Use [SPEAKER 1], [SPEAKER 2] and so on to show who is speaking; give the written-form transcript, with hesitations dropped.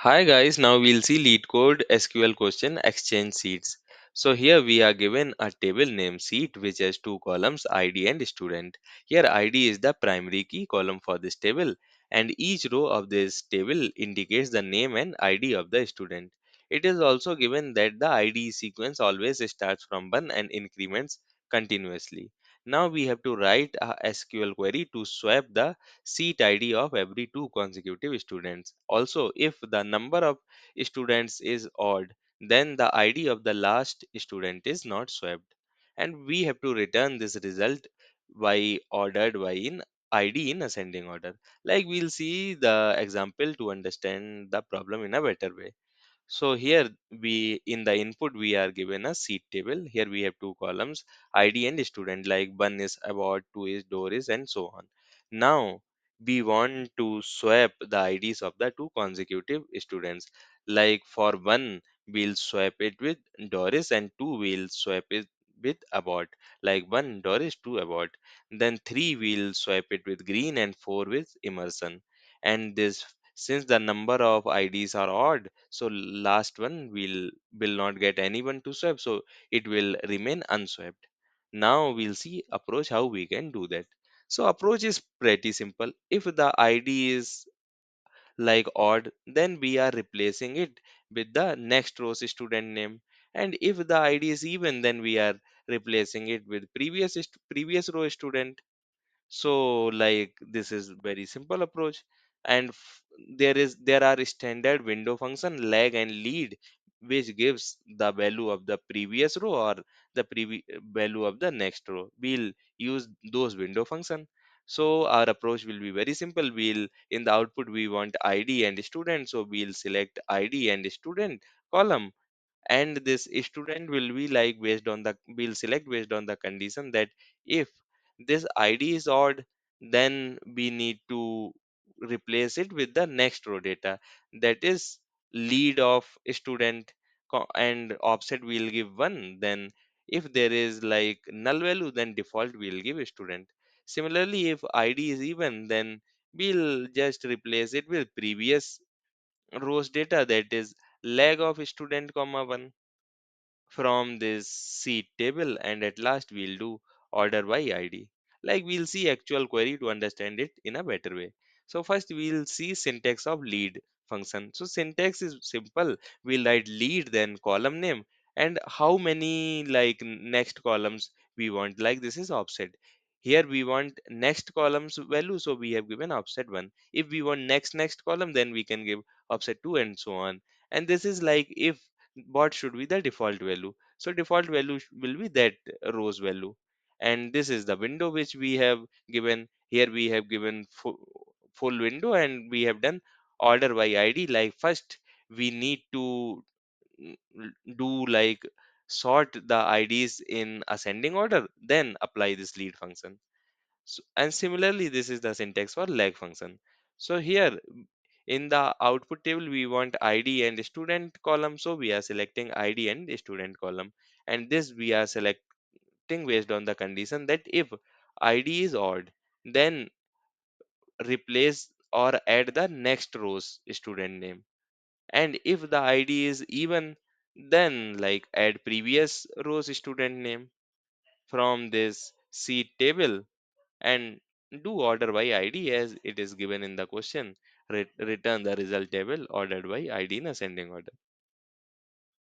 [SPEAKER 1] Hi guys, now we'll see Leetcode SQL question exchange seats. So here we are given a table name seat which has two columns ID and student. Here ID is the primary key column for this table and each row of this table indicates the name and ID of the student. It is also given that the ID sequence always starts from 1 and increments continuously. Now we have to write a SQL query to swap the seat ID of every two consecutive students. Also, if the number of students is odd, then the ID of the last student is not swapped. And we have to return this result by ordered by in ID in ascending order. Like we'll see the example to understand the problem in a better way. So here we in the input we are given a seat table. Here we have two columns ID and student like one is about, two is Doris and so on. Now we want to swap the IDs of the two consecutive students. Like for one we'll swap it with Doris and two we'll swap it with about. Like one Doris, two about. Then three we'll swap it with Green and four with Emerson. And this since the number of IDs are odd, so last one will not get anyone to swap, so it will remain unswapped. Now we'll see approach how we can do that. So approach is pretty simple. If the ID is like odd, then we are replacing it with the next row's student name. And if the ID is even, then we are replacing it with previous row student. So like this is very simple approach. And there are standard window function lag and lead which gives the value of the previous row or the value of the next row. We'll use those window function. So our approach will be very simple. We'll in the output we want ID and student, so we'll select ID and student column, and this student will be like based on the we'll select based on the condition that if this id is odd, then we need to replace it with the next row data, that is lead of student, and offset we'll give 1. Then if there is like null value, then default we'll give student. Similarly, if id is even, then we'll just replace it with previous rows data, that is leg of student comma 1 from this seat table. And at last we'll do order by id. Like we'll see actual query to understand it in a better way. So first we'll see syntax of lead function. So syntax is simple. We'll write lead then column name and how many like next columns we want. Like this is offset. Here we want next columns value, so we have given offset 1. If we want next column, then we can give offset 2 and so on. And this is like if what should be the default value. So default value will be that row's value. And this is the window which we have given. Here we have given full window and we have done order by id. Like first we need to do like sort the ids in ascending order, then apply this lead function. So, and similarly, this is the syntax for leg function. So here in the output table, we want ID and student column. So we are selecting ID and student column. And this we are selecting based on the condition that if ID is odd, then replace or add the next row's student name. And if the ID is even, then like add previous row's student name from this seed table and do order by id as it is given in the question. Return the result table ordered by id in ascending order.